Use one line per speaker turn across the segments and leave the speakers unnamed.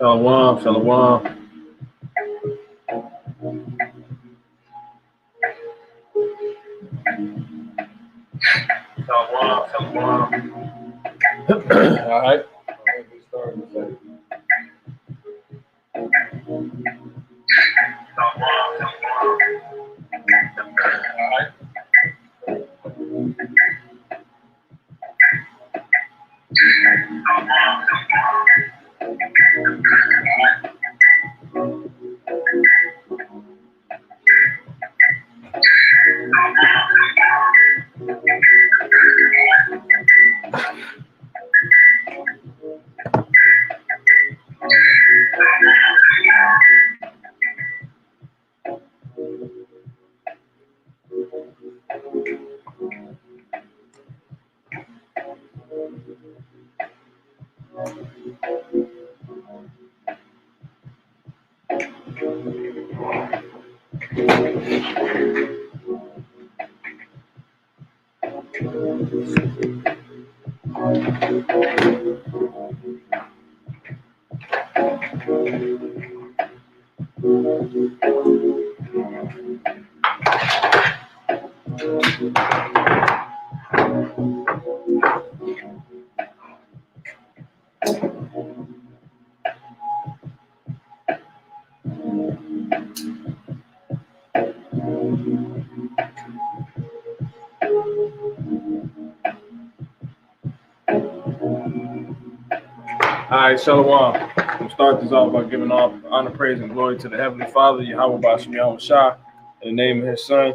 Shalom, shalom. Shalom, shalom. All right. We start in a second. Shalom, shalom. All right. All right, shalom. We'll start this off by giving all honor, praise, and glory to the Heavenly Father, Yahweh Bashem Yahweh Shah, in the name of His Son,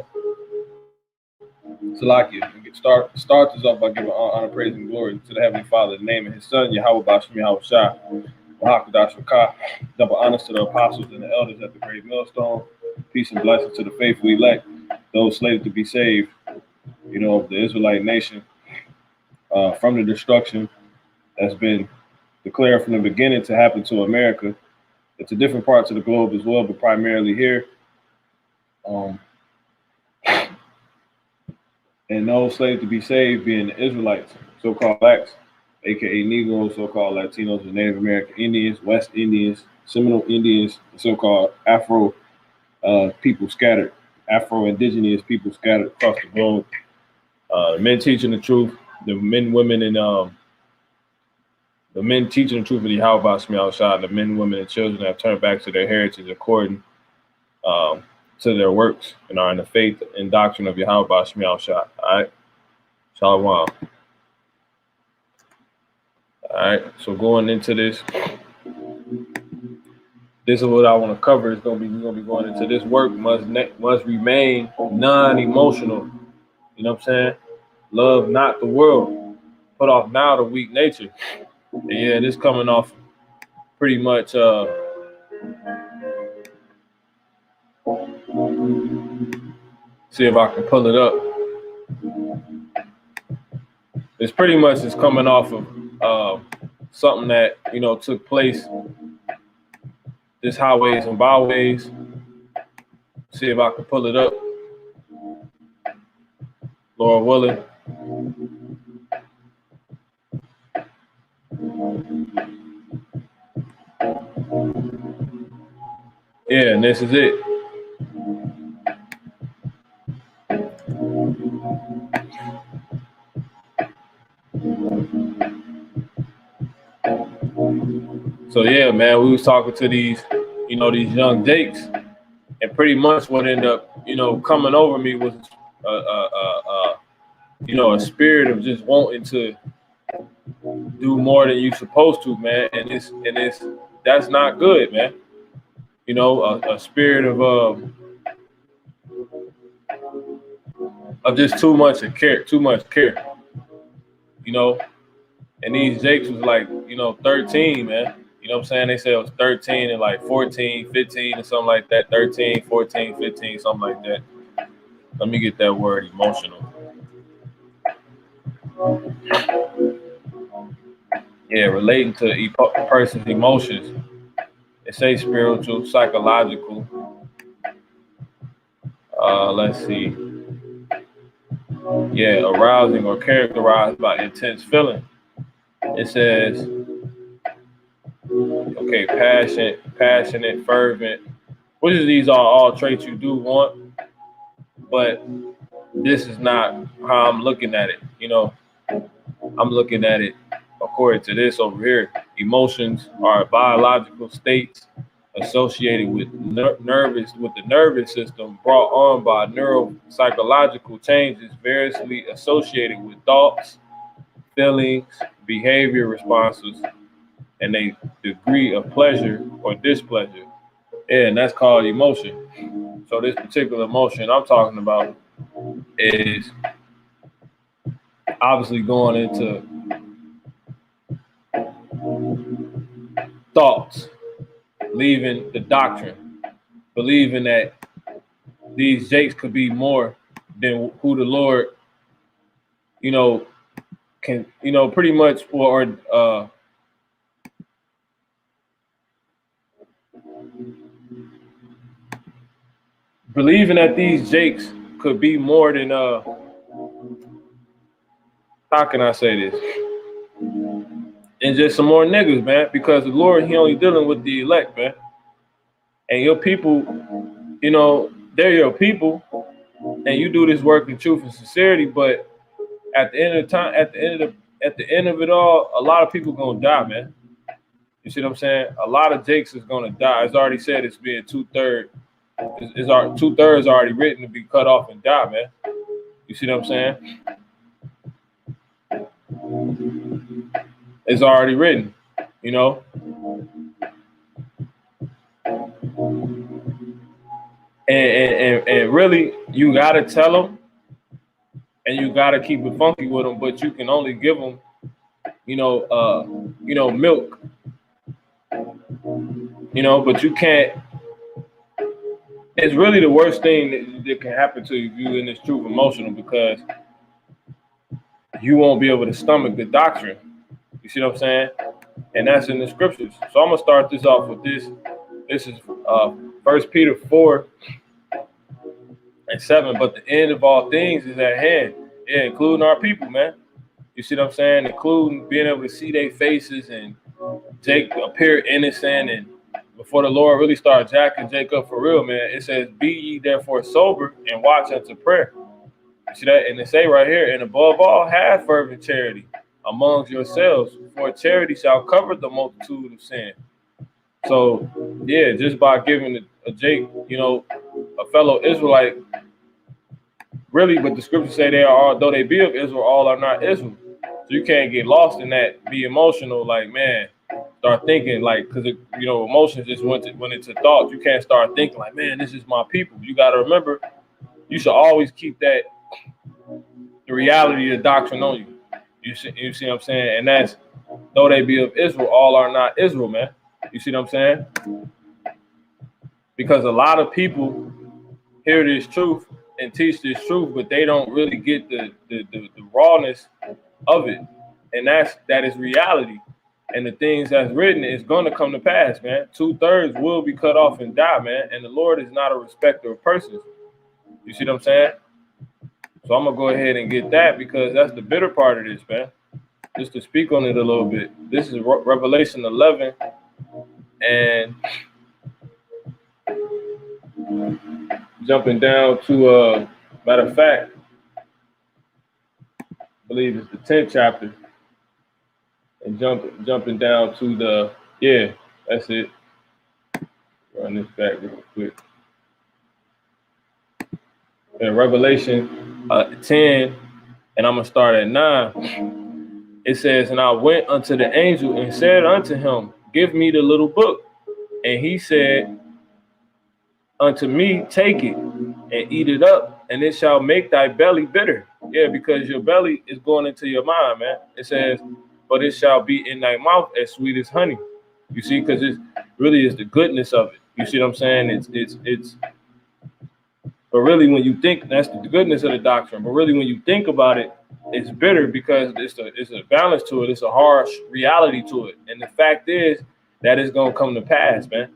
Salakia. We start this off by giving all honor, praise, and glory to the Heavenly Father, in the name of His Son, Yahweh Bashem Yahweh Shah, Wahakadash Rakah. Double honors to the apostles and the elders at the great millstone. Peace and blessings to the faithful elect, those slated to be saved, of the Israelite nation from the destruction that's been declared from the beginning to happen to America. It's to different parts of the globe as well, but primarily here. And those slated to be saved being the Israelites, so-called blacks, aka Negroes, so-called Latinos and Native American Indians, West Indians, Seminole Indians, so-called Afro people scattered, Afro-Indigenous people scattered across the globe. Men teaching the truth, the men, women, and the men teaching the truth of the Yahweh Bashem Yahweh Shah, the men, women, and children have turned back to their heritage according to their works and are in the faith and doctrine of Yahweh Bashem Yahweh Shah. All right, shalom. All right, so going into this is what I want to cover. We're gonna be going into this work must remain non-emotional. You know what I'm saying? Love not the world. Put off now the weak nature. And yeah, this coming off pretty much see if I can pull it up. It's pretty much is coming off of something that took place. This highways and byways. See if I can pull it up. Lord willing. Yeah, and this is it. So yeah, man, we was talking to these young Jakes, and pretty much what ended up, coming over me was a spirit of just wanting to do more than you supposed to, man. And it's that's not good, man. you know, a spirit of just too much care, you know. And these Jakes was like, you know, 13, man. You know what I'm saying? They said it was 13 and like 14, 15 or something like that. 13, 14, 15, something like that. Let me get that word, emotional. Yeah, relating to a person's emotions. It say spiritual, psychological. Let's see. Yeah, arousing or characterized by intense feeling. It says, okay, passionate, fervent. Which of these are all traits you do want, but this is not how I'm looking at it. You know, I'm looking at it according to this over here. Emotions are biological states associated with the nervous system brought on by neuropsychological changes variously associated with thoughts, feelings, behavior responses, and a degree of pleasure or displeasure. Yeah, and that's called emotion. So this particular emotion I'm talking about is obviously going into thoughts, leaving the doctrine, believing that these Jakes could be more than who the Lord, you know, can, you know, pretty much, or believing that these Jakes could be more than how can I say this? And just some more niggas, man, because the Lord, he only dealing with the elect, man. And your people, you know, they're your people, and you do this work in truth and sincerity, but at the end of the time, at the end of it all, a lot of people gonna die, man. You see what I'm saying? A lot of Jakes is gonna die. It's already said it's being 2/3. It's our 2/3 already written to be cut off and die, man. You see what I'm saying? It's already written, you know. And really, you gotta tell them, and you gotta keep it funky with them, but you can only give them, milk, you know. But you can't. It's really the worst thing that can happen to you if you in this truth emotional, because you won't be able to stomach the doctrine. You see what I'm saying? And that's in the scriptures. So I'm gonna start this off with this. This is 1 Peter 4:7. But the end of all things is at hand. Yeah, including our people, man. You see what I'm saying? Including being able to see their faces and Jake appear innocent, and before the Lord really started jacking Jacob for real, man. It says, "Be ye therefore sober and watch unto prayer." You see that? And it say right here, "And above all, have fervent charity amongst yourselves, for charity shall cover the multitude of sin." So, yeah, just by giving a Jake, you know, a fellow Israelite, really, but the scriptures say they are, though they be of Israel, all are not Israel. So you can't get lost in that, be emotional, like, man, start thinking, like, because, you know, emotions just went into thoughts. You can't start thinking, like, man, this is my people. You got to remember, you should always keep that, the reality of the doctrine on you. You see what I'm saying? And that's, though they be of Israel, all are not Israel, man. You see what I'm saying? Because a lot of people hear this truth and teach this truth, but they don't really get the rawness of it. And that is reality. And the things that's written is going to come to pass, man. 2/3 will be cut off and die, man. And the Lord is not a respecter of persons. You see what I'm saying? So I'm going to go ahead and get that, because that's the bitter part of this, man. Just to speak on it a little bit. This is Revelation 11. And jumping down to, matter of fact, I believe it's the 10th chapter. And jumping down to that's it. Run this back real quick. Revelation 10, and I'm going to start at 9. It says, "And I went unto the angel and said unto him, Give me the little book. And he said, unto me, take it and eat it up, and it shall make thy belly bitter. Yeah, because your belly is going into your mind, man. It says, but it shall be in thy mouth as sweet as honey. You see, because it really is the goodness of it. You see what I'm saying? It's but really when you think that's the goodness of the doctrine, but really when you think about it, it's bitter because it's a balance to it, it's a harsh reality to it. And the fact is that it's gonna come to pass, man.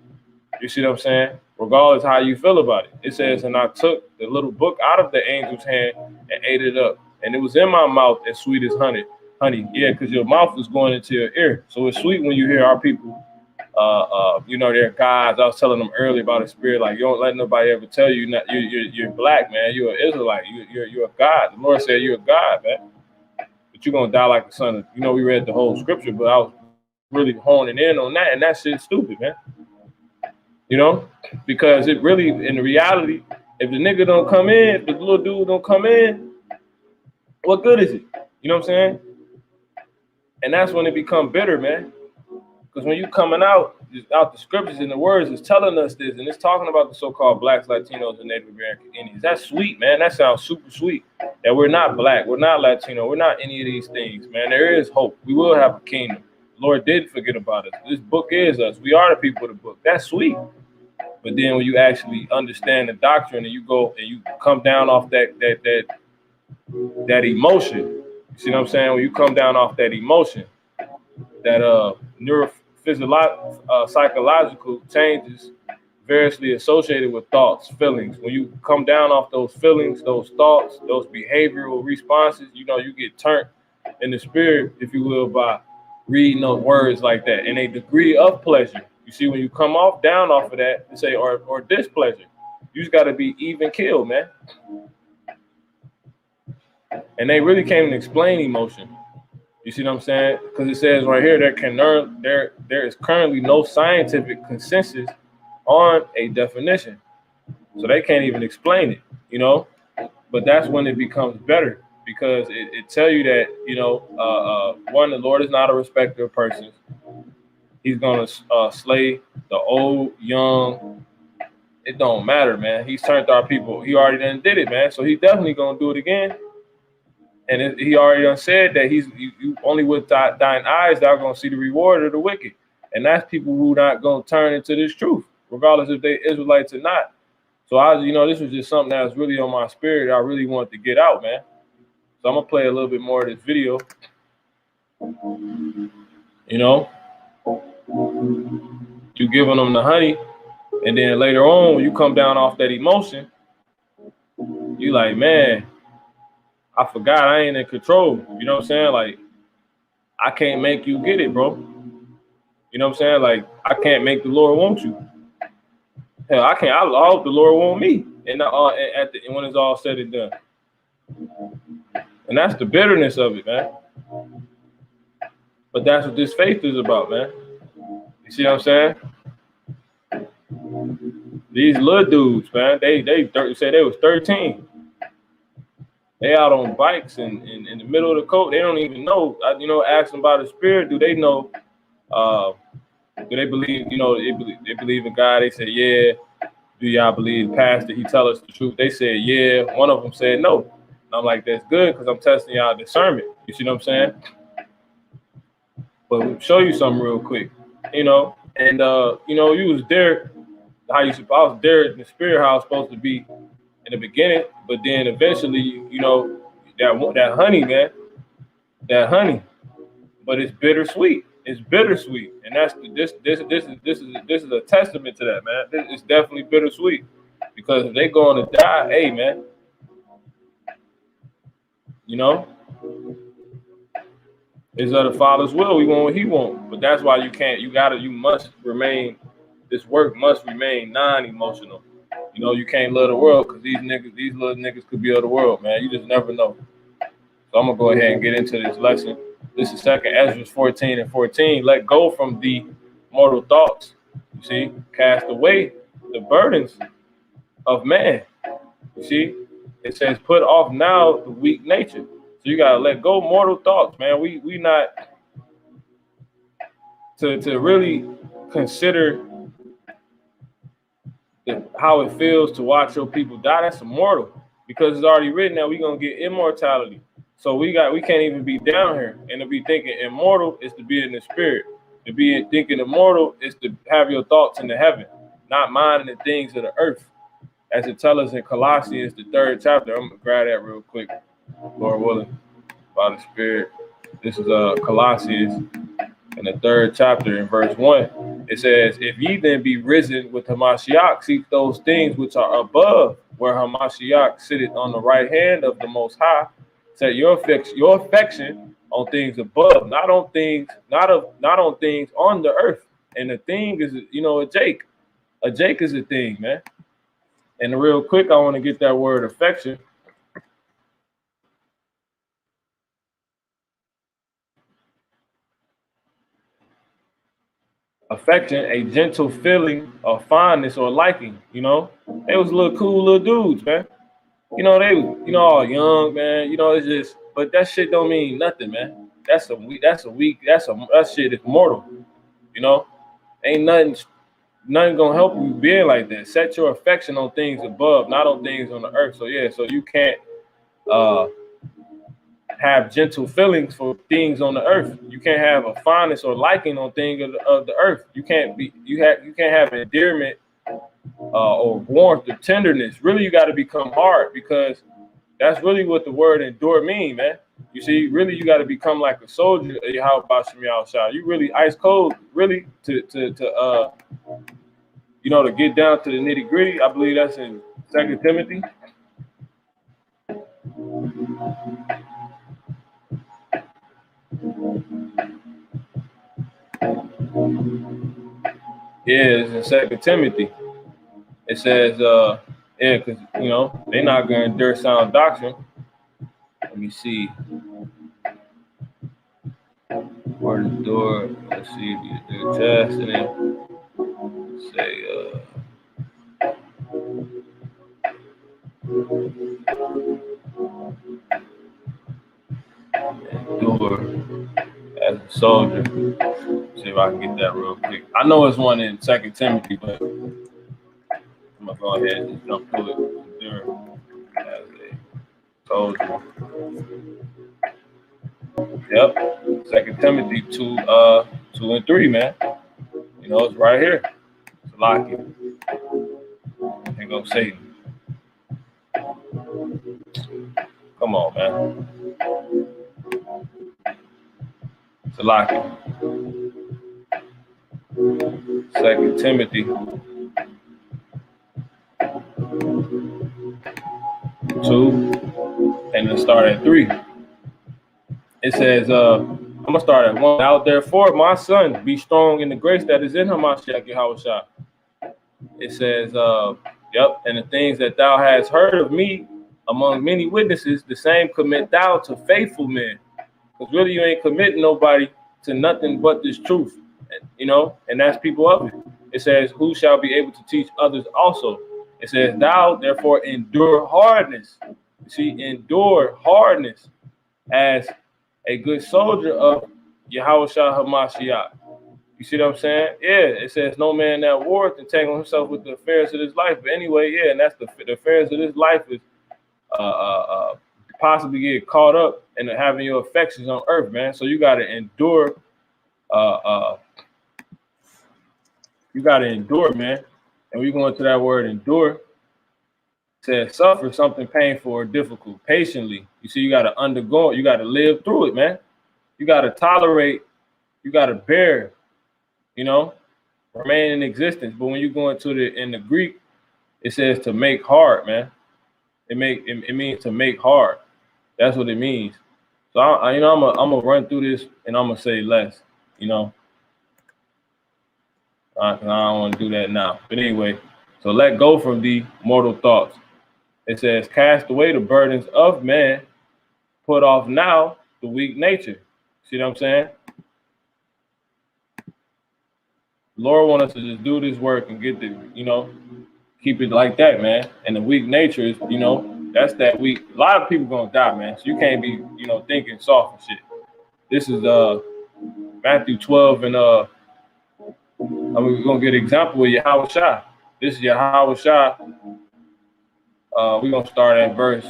You see what I'm saying? Regardless how you feel about it. It says, and I took the little book out of the angel's hand and ate it up. And it was in my mouth as sweet as honey. Honey, yeah, because your mouth is going into your ear. So it's sweet when you hear our people, they're guys. I was telling them earlier about the spirit, like you don't let nobody ever tell you not you're black, man. You're an Israelite. You're a God. The Lord said you're a God, man. But you're gonna die like the son of. We read the whole scripture, but I was really honing in on that, and that shit's stupid, man. Because it really, in the reality, if the nigga don't come in, if the little dude don't come in, what good is it? You know what I'm saying? And that's when it become bitter, man. Because when you coming out the scriptures and the words is telling us this, and it's talking about the so-called blacks, Latinos, and Native American Indians. That's sweet, man. That sounds super sweet. That we're not black, we're not Latino, we're not any of these things, man. There is hope. We will have a kingdom. The Lord didn't forget about us. This book is us. We are the people of the book. That's sweet. But then when you actually understand the doctrine and you go and you come down off that emotion, you see what I'm saying? When you come down off that emotion, that psychological changes variously associated with thoughts, feelings. When you come down off those feelings, those thoughts, those behavioral responses, you get turned in the spirit, if you will, by reading those words like that, and a degree of pleasure. You see, when you come down off of that, and say, or displeasure, you just got to be even killed, man. And they really can't even explain emotion. You see what I'm saying? Because it says right here, there is currently no scientific consensus on a definition. So they can't even explain it, But that's when it becomes better, because it tell you that, one, the Lord is not a respecter of persons. He's gonna slay the old, young. It don't matter, man. He's turned our people. He already done did it, man. So he's definitely gonna do it again. And he already done said that you only with thine eyes thou gonna see the reward of the wicked. And that's people who not gonna turn into this truth, regardless if they Israelites or not. So this was just something that was really on my spirit. I really wanted to get out, man. So I'm gonna play a little bit more of this video. You giving them the honey, and then later on, when you come down off that emotion, you like, man, I forgot I ain't in control. You know what I'm saying? Like, I can't make you get it, bro. You know what I'm saying? Like, I can't make the Lord want you. Hell, I can't. I hope the Lord want me. And when it's all said and done. And that's the bitterness of it, man. But that's what this faith is about, man. You see what I'm saying? These little dudes, man, they say they was 13. They out on bikes in the middle of the coast. They don't even know. Ask them about the spirit. Do they know? Do they believe? They believe in God. They say, yeah. Do y'all believe Pastor? He tell us the truth. They said, yeah. One of them said no. And I'm like, that's good, because I'm testing y'all discernment. You see what I'm saying? But we'll show you something real quick. And you was there. I was there in the spirit how I was supposed to be in the beginning, but then eventually, that honey, man, that honey, but it's bittersweet. It's bittersweet, and that's this is a testament to that, man. It's definitely bittersweet, because if they going to die, hey, man, it's of the Father's will. We want what He want, but that's why you must remain. This work must remain non-emotional. You can't love the world, because these little niggas could be of the world, man. You just never know. So I'm gonna go ahead and get into this lesson. This is 2nd Ezra 14:14. Let go from the mortal thoughts. You see, cast away the burdens of man. You see, it says put off now the weak nature. So you gotta let go mortal thoughts, man. We not to really consider how it feels to watch your people die, that's immortal. Because it's already written that we're gonna get immortality. So we can't even be down here. And to be thinking immortal is to be in the spirit. To be thinking immortal is to have your thoughts in the heaven, not minding the things of the earth. As it tells us in Colossians, the 3rd chapter. I'm gonna grab that real quick, Lord willing, by the Spirit. This is Colossians in the 3rd chapter in verse 1. It says, if ye then be risen with Hamashiach, seek those things which are above, where Hamashiach sitteth on the right hand of the Most High. Set your affection on things above, not on things on the earth. And the thing is, a Jake. A Jake is a thing, man. And real quick, I want to get that word affection. Affection, a gentle feeling of fondness or liking. They was little cool little dudes, man. They was, all young, man. It's just, but that shit don't mean nothing, man. That shit is mortal. Ain't nothing gonna help you being like that. Set your affection on things above, not on things on the earth. So yeah, so you can't have gentle feelings for things on the earth. You can't have a fondness or liking on things of the earth. You can't have endearment or warmth or tenderness. Really, you got to become hard, because that's really what the word endure mean, man. You see, really, you got to become like a soldier. How about Shah? You really ice cold, really, to get down to the nitty gritty. I believe that's in 2 Timothy. Yeah, it's in 2 Timothy. It says, because they're not gonna endure sound doctrine. Let me see. Word endure. Let's see if you do test, and then say endure as a soldier. See if I can get that real quick. I know it's one in 2 Timothy, but I'm gonna go ahead and just jump through it. Endure as a soldier. Yep, 2 Timothy 2 and 3, man. It's right here. It's locky. Here go Satan. Come on, man. It's locky. 2 Timothy 2, and then start at 3. It says, I'm gonna start at 1. Now therefore, my son, be strong in the grace that is in Hamashiach Yahushua. It says, and the things that thou hast heard of me among many witnesses, the same commit thou to faithful men. Because really, you ain't committing nobody to nothing but this truth, and that's people of it. It says, who shall be able to teach others also? It says, thou therefore endure hardness. You see, endure hardness as a good soldier of Yahushua Hamashiach. You see what I'm saying? Yeah, it says no man that warreth entangle himself with the affairs of this life. But anyway, yeah, and that's the affairs of this life is possibly get caught up in having your affections on earth, man. So you got to endure. You got to endure, man. And we go into that word endure. It says suffer something painful or difficult patiently. You see, you got to undergo it. You got to live through it, man. You got to tolerate. You got to bear. Remain in existence. But when you go into in the Greek, it says to make hard, man. It means to make hard. That's what it means. So I'm gonna run through this and I'm gonna say less. I don't want to do that now. But anyway, so let go from the mortal thoughts. It says, cast away the burdens of man, put off now the weak nature. See what I'm saying? Lord wants us to just do this work and get keep it like that, man. And the weak nature is, that's that weak. A lot of people gonna die, man. So you can't be, thinking soft and shit. This is Matthew 12, and we're gonna get an example with Yahushua. This is Yahweh Shah. We're going to start at verse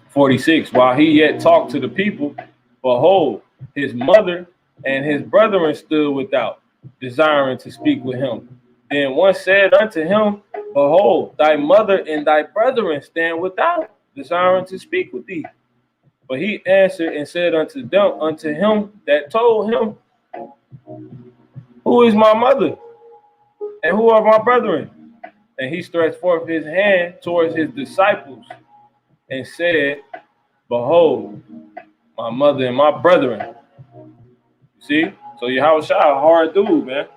46. While he yet talked to the people, behold, his mother and his brethren stood without, desiring to speak with him. Then one said unto him, behold, thy mother and thy brethren stand without, desiring to speak with thee. But he answered and said unto him that told him, who is my mother? And who are my brethren? And he stretched forth his hand towards his disciples and said, behold, my mother and my brethren. You see? So Yahweh Shah, a hard dude, man.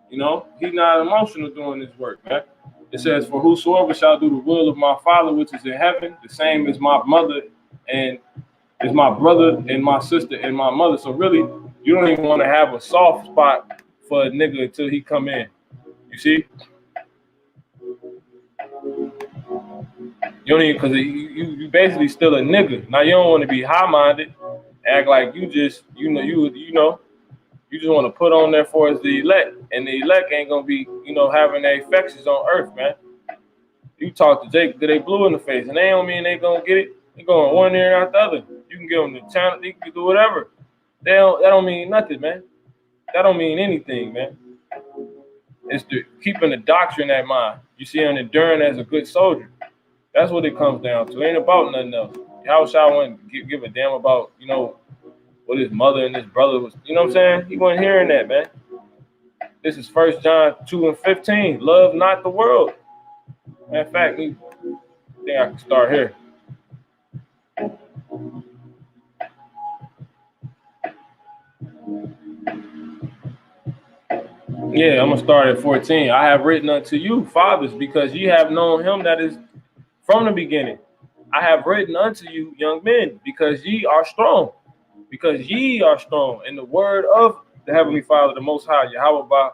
You know, he's not emotional doing this work, man. It says, for whosoever shall do the will of my Father which is in heaven, the same is my mother and is my brother and my sister and my mother. So really, you don't even want to have a soft spot for a nigga until he come in. You see? You don't even, because you basically still a nigga. Now you don't want to be high-minded, act like you just, you just want to put on there for us the elect, and the elect ain't gonna be, having their affections on earth, man. You talk to Jake, they blue in the face, and they don't mean they gonna get it. They going one ear out the other. You can give them the channel, they can do whatever. That don't mean nothing, man. That don't mean anything, man. It's keeping the doctrine at mind. You see, and enduring as a good soldier. That's what it comes down to. It ain't about nothing else. How shall I want to give a damn about, what his mother and his brother was, you know what I'm saying? He wasn't hearing that, man. This is 1 John 2:15. Love not the world. Matter of fact, I think I can start here. Yeah, I'm going to start at 14. I have written unto you, fathers, because ye have known him that is from the beginning. I have written unto you, young men, because ye are strong. Because ye are strong, and the word of the Heavenly Father, the Most High, Yahweh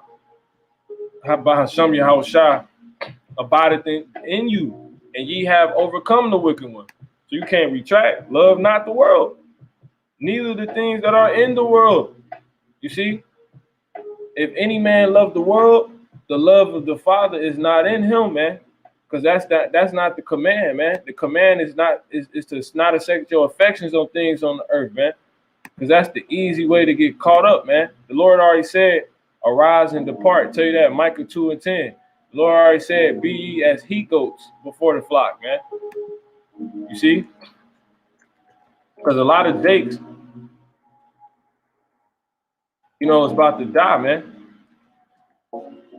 Hashem Yahweh Shah, abideth in you, and ye have overcome the wicked one. So you can't retract. Love not the world, neither the things that are in the world. You see, if any man love the world, the love of the Father is not in him, man. Because that's not the command, man. The command is to not accept your affections on things on the earth, man. Because that's the easy way to get caught up, man. The Lord already said, arise and depart. Tell you that, Micah 2:10. The Lord already said, be ye as he goats before the flock, man. You see? Because a lot of Jakes, it's about to die, man.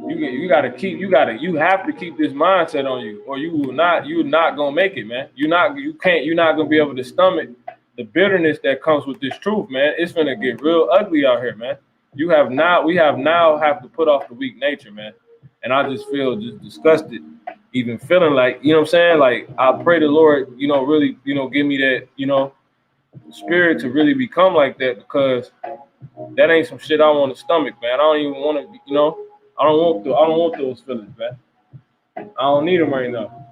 You have to keep this mindset on you, or you're not gonna make it, man. You're not gonna be able to stomach the bitterness that comes with this truth, man. It's gonna get real ugly out here, man. We have now to put off the weak nature, man. And I just feel just disgusted, even feeling like, you know what I'm saying? Like, I pray the Lord, really, give me that, spirit to really become like that, because that ain't some shit I want to stomach, man. I don't even want to, I don't want those feelings, man. I don't need them right now,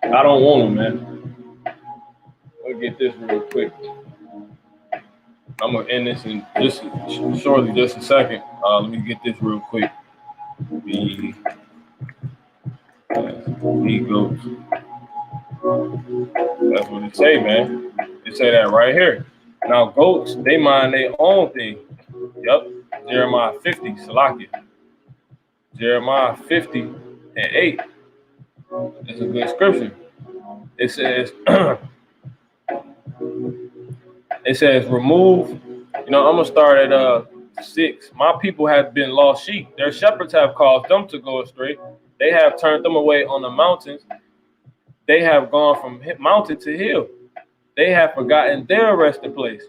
I don't want them, man. Let me get this real quick. I'm gonna end this in just a second. Let me get this real quick. The goats. That's what it say, man. It say that right here. Now goats, they mind their own thing. Yep. Jeremiah 50, Salakia. Jeremiah 50:8. It's a good scripture. It says, remove, I'm gonna start at 6. My people have been lost sheep. Their shepherds have caused them to go astray. They have turned them away on the mountains. They have gone from mountain to hill. They have forgotten their resting place.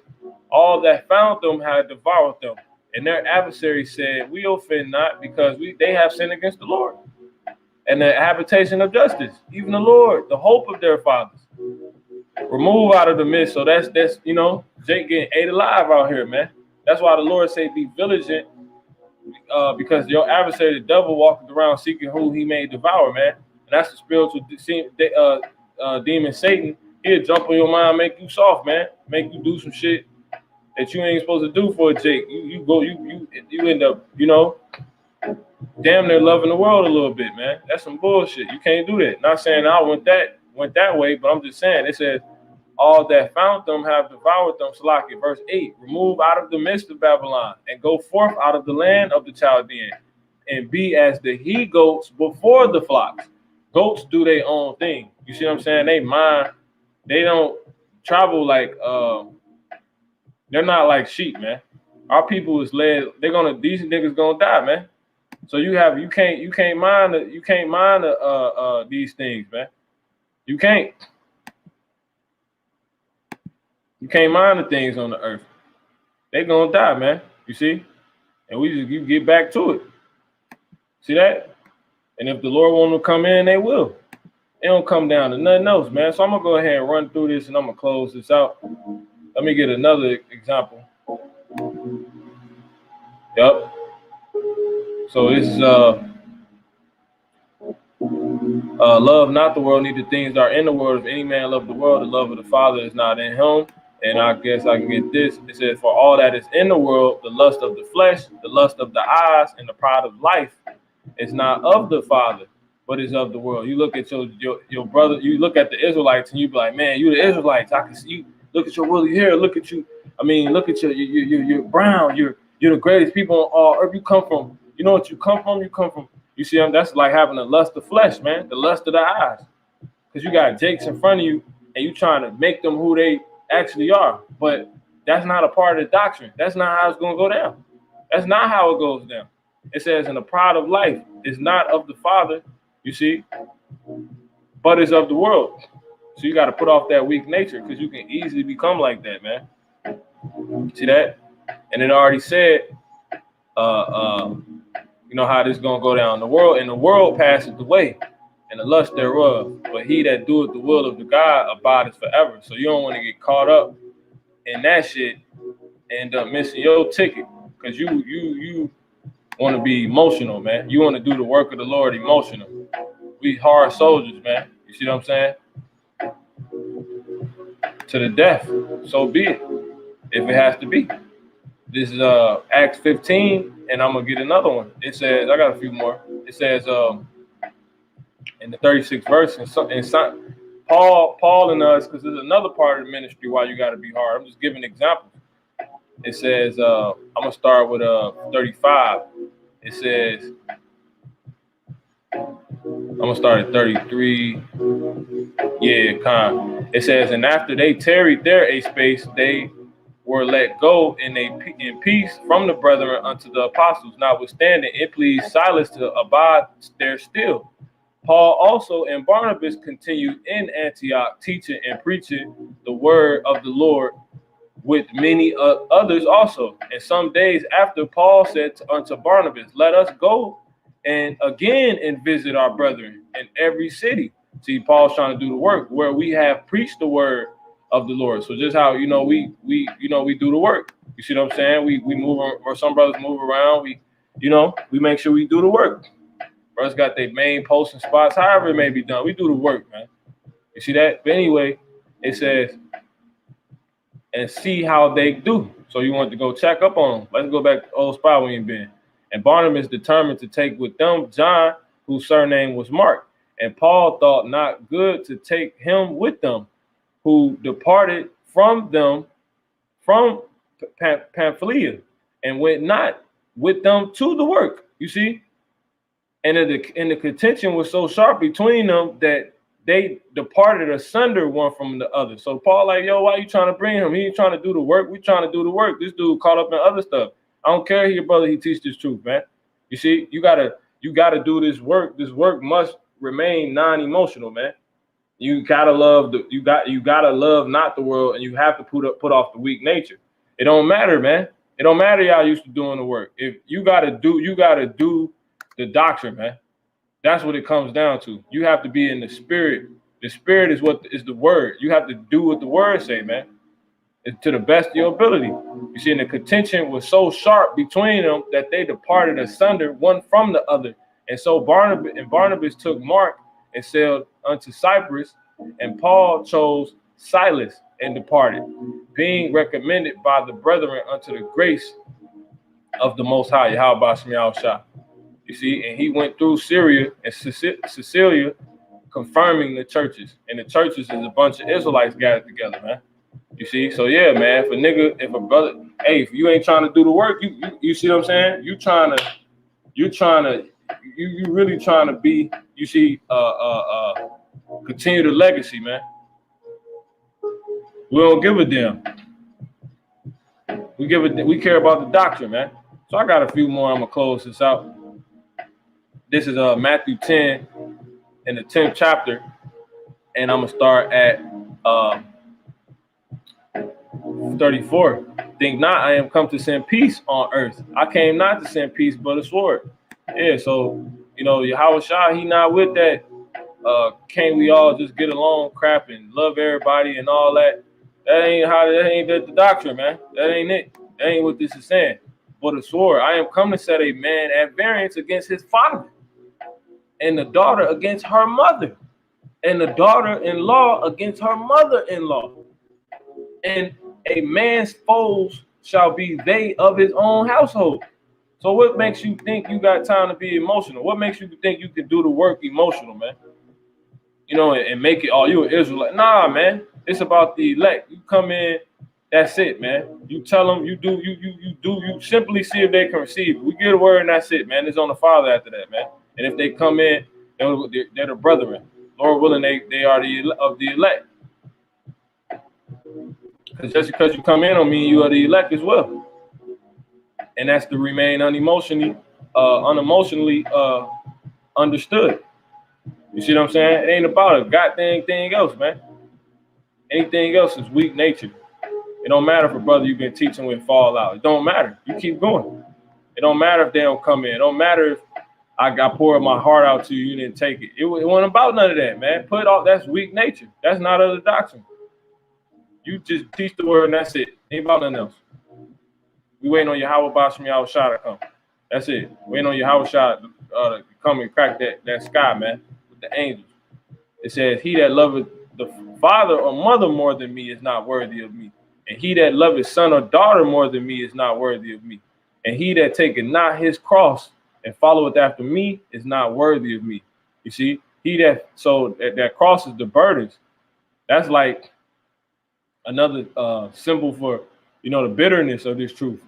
All that found them had devoured them. And their adversaries said, we offend not, because they have sinned against the Lord. And the habitation of justice, even the Lord, the hope of their fathers. Remove out of the midst. So that's Jake getting ate alive out here, man. That's why the Lord say be vigilant, because your adversary, the devil, walking around seeking who he may devour, man. And that's the spiritual demon Satan He'll jump on your mind, make you soft, man. Make you do some shit that you ain't supposed to do for a chick. You end up, damn near loving the world a little bit, man. That's some bullshit. You can't do that. Not saying I went that way, but I'm just saying it says all that found them have devoured them. Salaki, verse 8, remove out of the midst of Babylon and go forth out of the land of the Chaldean and be as the he goats before the flocks. Goats do their own thing. You see what I'm saying? They don't travel like they're not like sheep, man. Our people is led, these niggas gonna die, man. So you can't mind these things, man. You can't mind the things on the earth. They gonna die, man. You see? And you get back to it. See that? And if the Lord want to come in, they will. They don't come down to nothing else, man. So I'm gonna go ahead and run through this and I'm gonna close this out. Let me get another example. Yep. So this is love not the world, neither things that are in the world. If any man love the world, the love of the Father is not in him. And I guess I can get this. It says, for all that is in the world, the lust of the flesh, the lust of the eyes, and the pride of life is not of the Father, but is of the world. You look at your brother, you look at the Israelites, and you be like, man, you the Israelites. I can see you. Look at your woolly hair. Look at you. I mean, look at you're brown. You're the greatest people on all earth. You come from. You know what you come from? You come from. You see them? That's like having the lust of flesh, man. The lust of the eyes. Because you got jakes in front of you, and you trying to make them who they actually are. But that's not a part of the doctrine. That's not how it's going to go down. That's not how it goes down. It says, and the pride of life is not of the Father, you see, but is of the world. So you got to put off that weak nature because you can easily become like that, man. See that? And it already said, you know how this is going to go down. The world passeth away, and the lust thereof. But he that doeth the will of the God abideth forever. So you don't want to get caught up in that shit and end up missing your ticket because you want to be emotional, man. You want to do the work of the Lord emotional. We hard soldiers, man. You see what I'm saying? To the death. So be it. If it has to be. This is Acts 15, and I'm gonna get another one. It says, I got a few more. It says in the 36th verse, and Paul and us, because there's another part of the ministry why you got to be hard. I'm just giving examples. It says, I'm gonna start with 35. It says, I'm gonna start at 33. Yeah, it says, and after they tarried there a space, they were let go in peace from the brethren unto the apostles. Notwithstanding, it pleased Silas to abide there still. Paul also and Barnabas continued in Antioch, teaching and preaching the word of the Lord with many others also. And some days after, Paul said unto Barnabas, let us go and again and visit our brethren in every city. See, Paul's trying to do the work where we have preached the word of the Lord. So just how, we do the work. You see what I'm saying? We move, or some brothers move around. We make sure we do the work. Brothers got their main posting spots, however it may be done. We do the work, man. You see that? But anyway, it says, and see how they do. So you want to go check up on them. Let's go back to the old spot where you've been. And Barnabas determined to take with them John, whose surname was Mark. And Paul thought not good to take him with them, who departed from them from Pamphylia and went not with them to the work. You see? And the contention was so sharp between them that they departed asunder one from the other. So Paul like, yo, why you trying to bring him? He ain't trying to do the work. We trying to do the work. This dude caught up in other stuff. I don't care your brother, he teach this truth, man. You see, you gotta do this work. This work must remain non-emotional, man. You gotta love you gotta love not the world, and you have to put off the weak nature. It don't matter, man. It don't matter y'all used to doing the work. If you gotta do the doctrine, man. That's what it comes down to. You have to be in the spirit. The spirit is what is the word. You have to do what the word say, man. It's to the best of your ability. You see, and the contention was so sharp between them that they departed asunder one from the other. And so Barnabas took Mark and sailed unto Cyprus, and Paul chose Silas and departed, being recommended by the brethren unto the grace of the Most High, Yahweh Shem Yahushua. You see, and he went through Syria and Sicilia, confirming the churches. And the churches is a bunch of Israelites gathered together, man. You see, so yeah, man. If a brother, hey, if you ain't trying to do the work, you see what I'm saying? You really trying to be, you see, continue the legacy, man. We don't give a damn. We care about the doctrine, man. So I got a few more. I'm gonna close this out. This is Matthew 10 in the 10th chapter, and I'm gonna start at 34. Think not I am come to send peace on earth. I came not to send peace, but a sword. Yeah, so Yahweh Shah, he not with that. Can't we all just get along crap and love everybody and all that? That ain't the doctrine, man. That ain't it. That ain't what this is saying. But a sword. I am come to set a man at variance against his father, and the daughter against her mother, and the daughter-in-law against her mother-in-law. And a man's foes shall be they of his own household. So what makes you think you got time to be emotional? What makes you think you can do the work emotional, man? And make it, you an Israelite. Nah, man. It's about the elect. You come in, that's it, man. You tell them, you simply see if they can receive it. We get a word and that's it, man. It's on the Father after that, man. And if they come in, they're the brethren. Lord willing, they are of the elect. Because just because you come in don't mean you are the elect as well. And that's to remain unemotionally understood. You see what I'm saying? It ain't about a goddamn thing else, man. Anything else is weak nature. It don't matter if a brother you've been teaching with fall out. It don't matter. You keep going. It don't matter if they don't come in. It don't matter if I poured my heart out to you, you didn't take it. It wasn't about none of that, man. Put off, that's weak nature. That's not of the doctrine. You just teach the word and that's it. Ain't about nothing else. We waiting on Yahweh Bashem Yahushua to come. That's it. Waiting on Yahweh to come and crack that sky, man, with the angels. It says, he that loveth the father or mother more than me is not worthy of me. And he that loveth son or daughter more than me is not worthy of me. And he that taketh not his cross and followeth after me is not worthy of me. You see, that crosses the burdens. That's like another symbol for, the bitterness of this truth.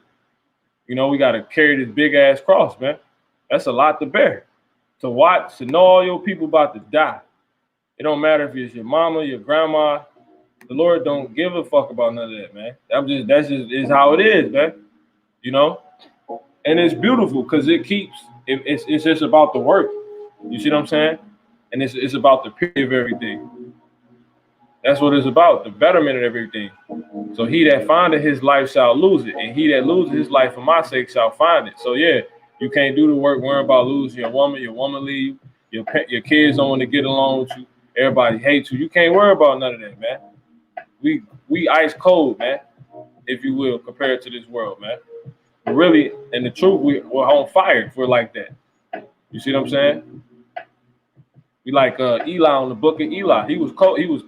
We got to carry this big ass cross, man. That's a lot to bear. To know all your people about to die. It don't matter if it's your mama, your grandma. The Lord don't give a fuck about none of that, man. That's just how it is, man. And it's beautiful because it's just about the work. You see what I'm saying? And it's about the purity of everything. That's what it's about, the betterment of everything. So he that findeth his life shall lose it, and he that loses his life for my sake shall find it. So yeah, you can't do the work worrying about losing your woman leave, your kids don't want to get along with you, everybody hates you. You can't worry about none of that, man. We ice cold, man, if you will, compared to this world, man. But really, in the truth, we're on fire if we're like that. You see what I'm saying? We like Eli on the book of Eli. He was cold. He was,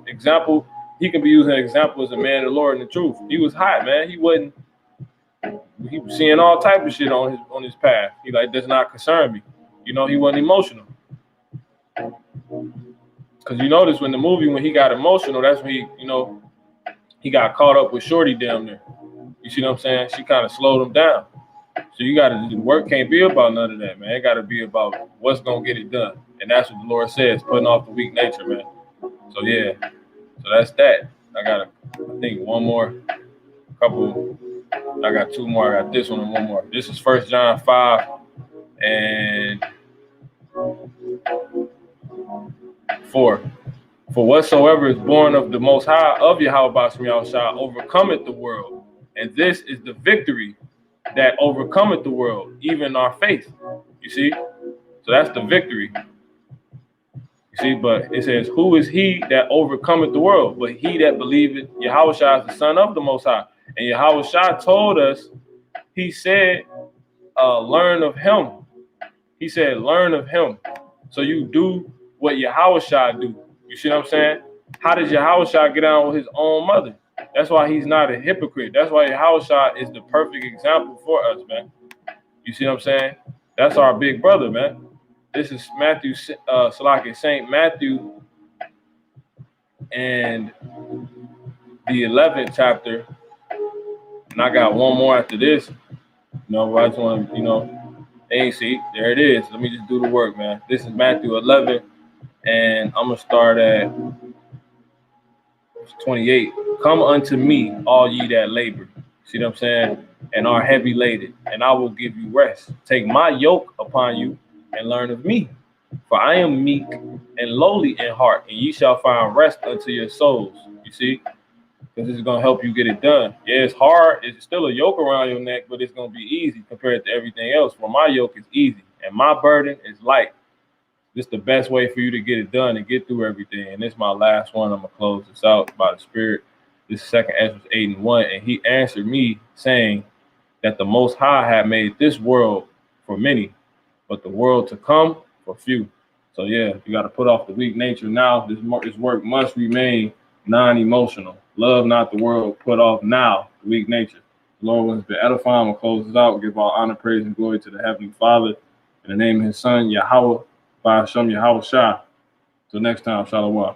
example, he can be used as an example as a man of the Lord in the truth. He was hot, man. He was seeing all type of shit on his path. He does not concern me. He wasn't emotional. Because you notice when he got emotional, that's when he got caught up with Shorty down there. You see what I'm saying? She kind of slowed him down. So the work can't be about none of that, man. It got to be about what's going to get it done. And that's what the Lord says, putting off the weak nature, man. So, yeah. So that's that. I think one more. I got two more. I got this one and one more. This is 1 John 5 and 4. For whatsoever is born of the Most High, of Yahweh Bashem Yahushua, overcometh the world. And this is the victory that overcometh the world, even our faith. You see? So that's the victory. You see, but it says, who is he that overcometh the world? But he that believeth Yahushua is the Son of the Most High. And Yahushua told us, he said, learn of him. He said, learn of him. So you do what Yahushua do.
You see what I'm saying? How did Yahushua get on with his own mother? That's why he's not a hypocrite. That's why Yahushua is the perfect example for us, man. You see what I'm saying? That's our big brother, man. This is Matthew, St. Matthew, and the 11th chapter. And I got one more after this. I just want to, see, there it is. Let me just do the work, man. This is Matthew 11, and I'm going to start at 28. Come unto me, all ye that labor. See what I'm saying? And are heavy laden, and I will give you rest. Take my yoke upon you and learn of me. For I am meek and lowly in heart, and ye shall find rest unto your souls. You see? Because this is going to help you get it done. Yeah, it's hard. It's still a yoke around your neck, but it's going to be easy compared to everything else. For my yoke is easy, and my burden is light. This is the best way for you to get it done and get through everything. And this is my last one. I'm going to close this out by the Spirit. This is 2nd Ezra 8:1. And he answered me, saying that the Most High had made this world for many, but the world to come for few. So, yeah, you got to put off the weak nature now. This work must remain non-emotional. Love not the world, put off now the weak nature. The Lord has been edifying. I'm going to close this out. Give all honor, praise, and glory to the Heavenly Father. In the name of his Son, Yahweh, by Hashem Yahweh Shah. Till next time, Shalom.